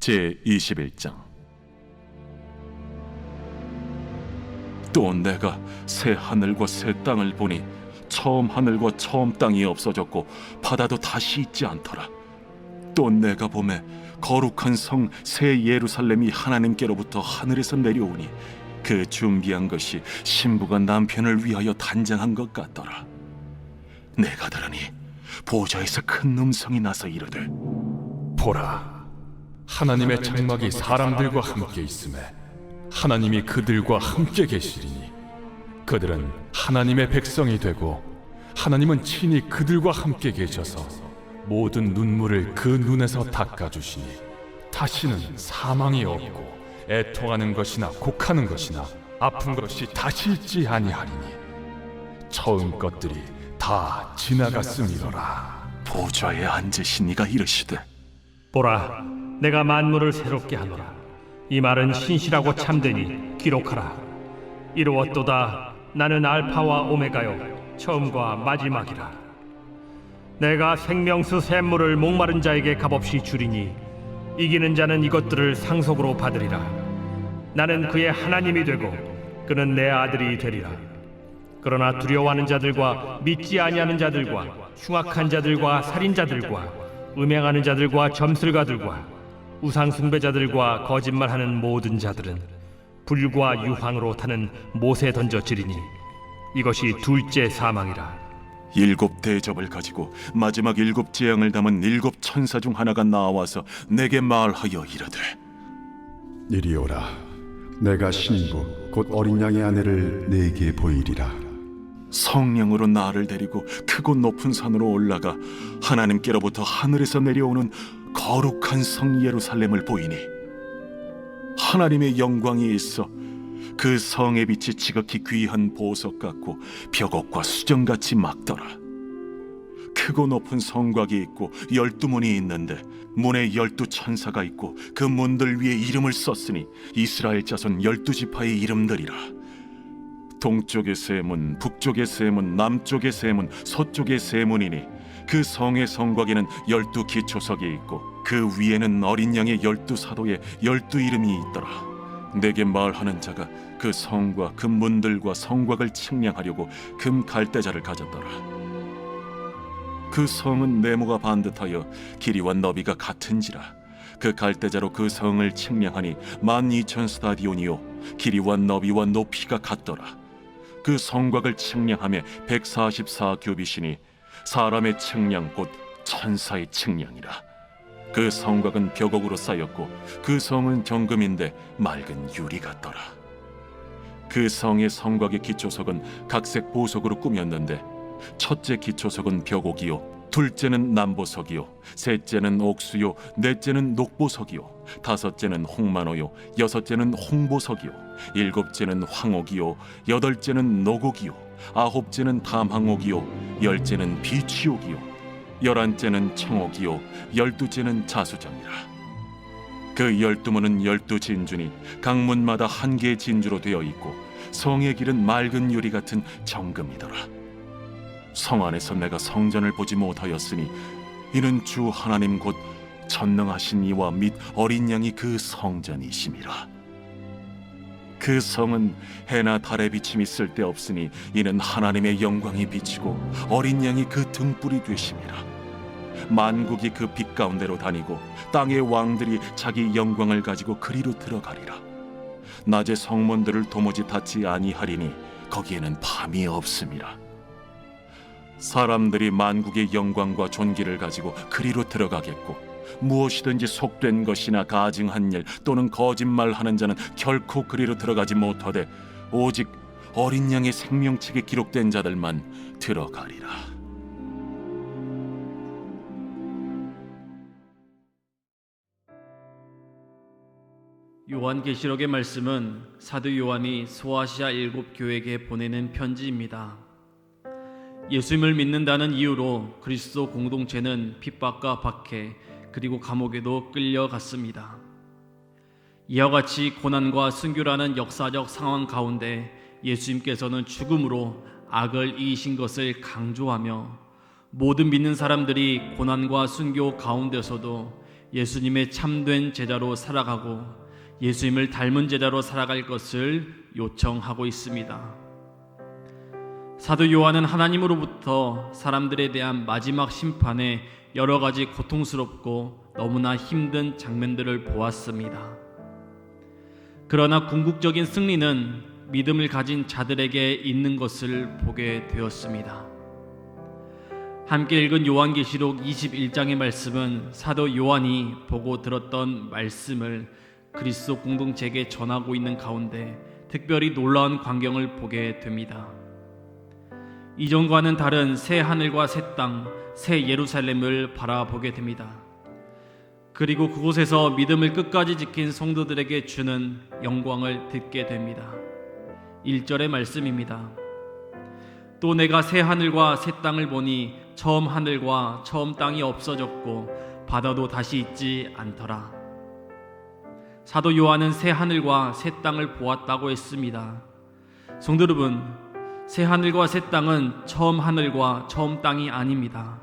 제21장. 또 내가 새 하늘과 새 땅을 보니 처음 하늘과 처음 땅이 없어졌고 바다도 다시 있지 않더라. 또 내가 보매 거룩한 성 새 예루살렘이 하나님께로부터 하늘에서 내려오니 그 준비한 것이 신부가 남편을 위하여 단장한 것 같더라. 내가 들으니 보좌에서 큰 음성이 나서 이르되, 보라, 하나님의 장막이 사람들과 함께 있음에 하나님이 그들과 함께 계시리니 그들은 하나님의 백성이 되고 하나님은 친히 그들과 함께 계셔서 모든 눈물을 그 눈에서 닦아주시니 다시는 사망이 없고 애통하는 것이나 곡하는 것이나 아픈 것이 다시 있지 아니하리니 처음 것들이 다 지나갔음이로라. 보좌에 앉으신 이가 이르시되, 보라, 내가 만물을 새롭게 하노라. 이 말은 신실하고 참되니 기록하라. 이루었도다. 나는 알파와 오메가요 처음과 마지막이라. 내가 생명수 샘물을 목마른 자에게 값없이 주리니 이기는 자는 이것들을 상속으로 받으리라. 나는 그의 하나님이 되고 그는 내 아들이 되리라. 그러나 두려워하는 자들과 믿지 아니하는 자들과 흉악한 자들과 살인자들과 음행하는 자들과 점술가들과 우상 숭배자들과 거짓말하는 모든 자들은 불과 유황으로 타는 못에 던져지리니 이것이 둘째 사망이라. 일곱 대접을 가지고 마지막 일곱 재앙을 담은 일곱 천사 중 하나가 나와서 내게 말하여 이르되, 이리 오라. 내가 신부 곧 어린 양의 아내를 네게 보이리라. 성령으로 나를 데리고 크고 높은 산으로 올라가 하나님께로부터 하늘에서 내려오는 거룩한 성 예루살렘을 보이니 하나님의 영광이 있어 그 성의 빛이 지극히 귀한 보석 같고 벽옥과 수정같이 막더라. 크고 높은 성곽이 있고 12문이 있는데 문에 12천사가 있고 그 문들 위에 이름을 썼으니 이스라엘 자손 12지파의 이름들이라. 동쪽의 세 문, 북쪽의 세 문, 남쪽의 세 문, 서쪽의 세 문이니 그 성의 성곽에는 12기초석이 있고 그 위에는 어린 양의 12사도의 12이름이 있더라. 내게 말하는 자가 그 성과 그 문들과 성곽을 측량하려고 금 갈대자를 가졌더라. 그 성은 네모가 반듯하여 길이와 너비가 같은지라. 그 갈대자로 그 성을 측량하니 12,000스타디온이요 길이와 너비와 높이가 같더라. 그 성곽을 측량하며 144규빗이니 사람의 측량 곧 천사의 측량이라. 그 성곽은 벽옥으로 쌓였고 그 성은 정금인데 맑은 유리 같더라. 그 성의 성곽의 기초석은 각색 보석으로 꾸몄는데 첫째 기초석은 벽옥이요 둘째는 남보석이요 셋째는 옥수요 넷째는 녹보석이요 다섯째는 홍만호요 여섯째는 홍보석이요 일곱째는 황옥이요 여덟째는 노곡이요 아홉째는 담항옥이요 열째는 비취옥이요 11째는 청옥이요 12째는 자수정이라. 그 12문은 12진주니 각 문마다 한 개의 진주로 되어 있고 성의 길은 맑은 유리 같은 정금이더라. 성 안에서 내가 성전을 보지 못하였으니 이는 주 하나님 곧 전능하신 이와 및 어린 양이 그 성전이심이라. 그 성은 해나 달의 비침이 쓸데없으니 이는 하나님의 영광이 비치고 어린 양이 그 등불이 되심이라. 만국이 그 빛 가운데로 다니고 땅의 왕들이 자기 영광을 가지고 그리로 들어가리라. 낮에 성문들을 도무지 닫지 아니하리니 거기에는 밤이 없음이라. 사람들이 만국의 영광과 존귀를 가지고 그리로 들어가겠고 무엇이든지 속된 것이나 가증한 일 또는 거짓말하는 자는 결코 그리로 들어가지 못하되 오직 어린 양의 생명책에 기록된 자들만 들어가리라. 요한계시록의 말씀은 사도 요한이 소아시아 7교회에게 보내는 편지입니다. 예수님을 믿는다는 이유로 그리스도 공동체는 핍박과 박해 그리고 감옥에도 끌려갔습니다. 이와 같이 고난과 순교라는 역사적 상황 가운데 예수님께서는 죽음으로 악을 이기신 것을 강조하며 모든 믿는 사람들이 고난과 순교 가운데서도 예수님의 참된 제자로 살아가고 예수님을 닮은 제자로 살아갈 것을 요청하고 있습니다. 사도 요한은 하나님으로부터 사람들에 대한 마지막 심판에 여러 가지 고통스럽고 너무나 힘든 장면들을 보았습니다. 그러나 궁극적인 승리는 믿음을 가진 자들에게 있는 것을 보게 되었습니다. 함께 읽은 요한계시록 21장의 말씀은 사도 요한이 보고 들었던 말씀을 그리스도 공동체에게 전하고 있는 가운데 특별히 놀라운 광경을 보게 됩니다. 이전과는 다른 새 하늘과 새 땅, 새 예루살렘을 바라보게 됩니다. 그리고 그곳에서 믿음을 끝까지 지킨 성도들에게 주는 영광을 듣게 됩니다. 1절의 말씀입니다. 또 내가 새 하늘과 새 땅을 보니 처음 하늘과 처음 땅이 없어졌고 바다도 다시 있지 않더라. 사도 요한은 새 하늘과 새 땅을 보았다고 했습니다. 성도 여러분, 새 하늘과 새 땅은 처음 하늘과 처음 땅이 아닙니다.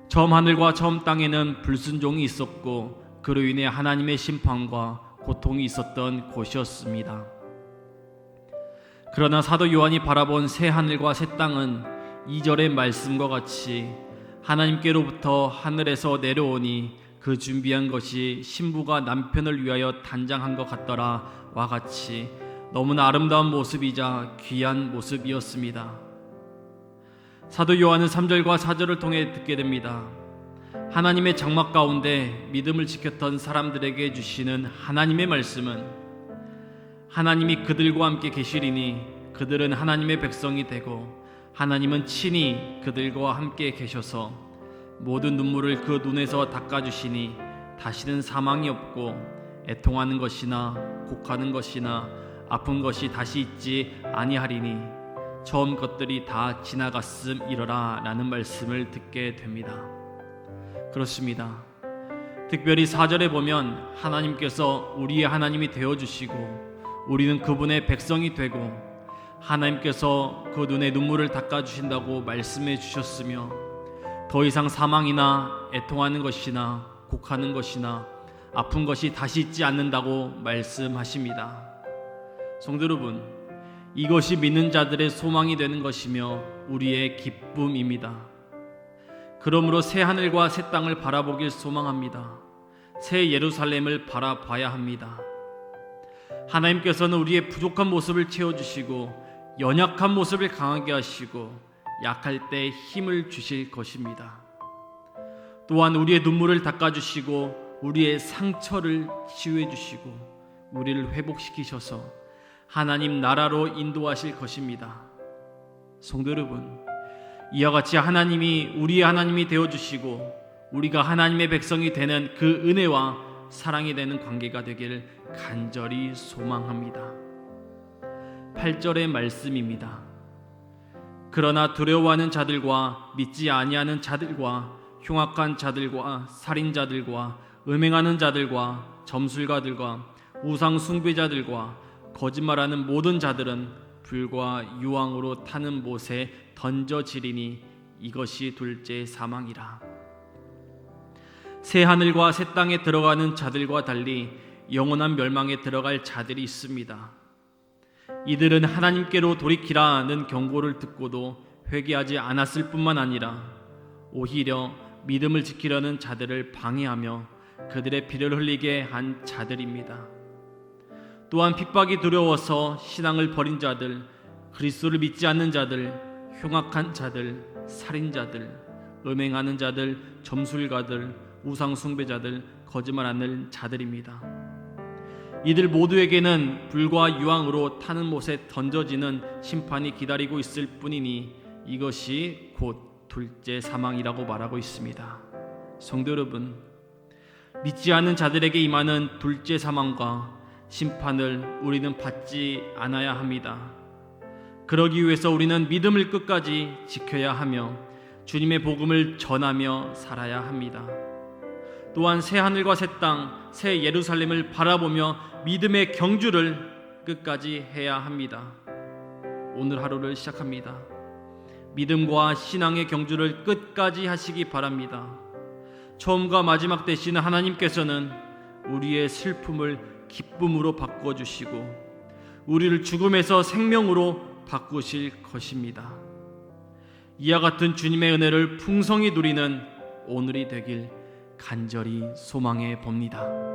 처음 하늘과 처음 땅에는 불순종이 있었고 그로 인해 하나님의 심판과 고통이 있었던 곳이었습니다. 그러나 사도 요한이 바라본 새 하늘과 새 땅은 2절의 말씀과 같이 하나님께로부터 하늘에서 내려오니 그 준비한 것이 신부가 남편을 위하여 단장한 것 같더라 와 같이 너무나 아름다운 모습이자 귀한 모습이었습니다. 사도 요한은 3절과 4절을 통해 듣게 됩니다. 하나님의 장막 가운데 믿음을 지켰던 사람들에게 주시는 하나님의 말씀은 하나님이 그들과 함께 계시리니 그들은 하나님의 백성이 되고 하나님은 친히 그들과 함께 계셔서 모든 눈물을 그 눈에서 닦아주시니 다시는 사망이 없고 애통하는 것이나 곡하는 것이나 아픈 것이 다시 있지 아니하리니 처음 것들이 다 지나갔음이러라 라는 말씀을 듣게 됩니다. 그렇습니다. 특별히 4절에 보면 하나님께서 우리의 하나님이 되어주시고 우리는 그분의 백성이 되고 하나님께서 그 눈에 눈물을 닦아주신다고 말씀해 주셨으며 더 이상 사망이나 애통하는 것이나 곡하는 것이나 아픈 것이 다시 있지 않는다고 말씀하십니다. 성도 여러분, 이것이 믿는 자들의 소망이 되는 것이며 우리의 기쁨입니다. 그러므로 새 하늘과 새 땅을 바라보길 소망합니다. 새 예루살렘을 바라봐야 합니다. 하나님께서는 우리의 부족한 모습을 채워주시고 연약한 모습을 강하게 하시고 약할 때 힘을 주실 것입니다. 또한 우리의 눈물을 닦아주시고 우리의 상처를 치유해 주시고 우리를 회복시키셔서 하나님 나라로 인도하실 것입니다. 성도 여러분, 이와 같이 하나님이 우리의 하나님이 되어주시고 우리가 하나님의 백성이 되는 그 은혜와 사랑이 되는 관계가 되길 간절히 소망합니다. 8절의 말씀입니다. 그러나 두려워하는 자들과 믿지 아니하는 자들과 흉악한 자들과 살인자들과 음행하는 자들과 점술가들과 우상 숭배자들과 거짓말하는 모든 자들은 불과 유황으로 타는 못에 던져지리니 이것이 둘째 사망이라. 새 하늘과 새 땅에 들어가는 자들과 달리 영원한 멸망에 들어갈 자들이 있습니다. 이들은 하나님께로 돌이키라는 경고를 듣고도 회개하지 않았을 뿐만 아니라 오히려 믿음을 지키려는 자들을 방해하며 그들의 피를 흘리게 한 자들입니다. 또한 핍박이 두려워서 신앙을 버린 자들, 그리스도를 믿지 않는 자들, 흉악한 자들, 살인자들, 음행하는 자들, 점술가들, 우상 숭배자들, 거짓말하는 자들입니다. 이들 모두에게는 불과 유황으로 타는 못에 던져지는 심판이 기다리고 있을 뿐이니 이것이 곧 둘째 사망이라고 말하고 있습니다. 성도 여러분, 믿지 않는 자들에게 임하는 둘째 사망과 심판을 우리는 받지 않아야 합니다. 그러기 위해서 우리는 믿음을 끝까지 지켜야 하며 주님의 복음을 전하며 살아야 합니다. 또한 새 하늘과 새 땅, 새 예루살렘을 바라보며 믿음의 경주를 끝까지 해야 합니다. 오늘 하루를 시작합니다. 믿음과 신앙의 경주를 끝까지 하시기 바랍니다. 처음과 마지막 되시는 하나님께서는 우리의 슬픔을 기쁨으로 바꾸어 주시고 우리를 죽음에서 생명으로 바꾸실 것입니다. 이와 같은 주님의 은혜를 풍성히 누리는 오늘이 되길 간절히 소망해 봅니다.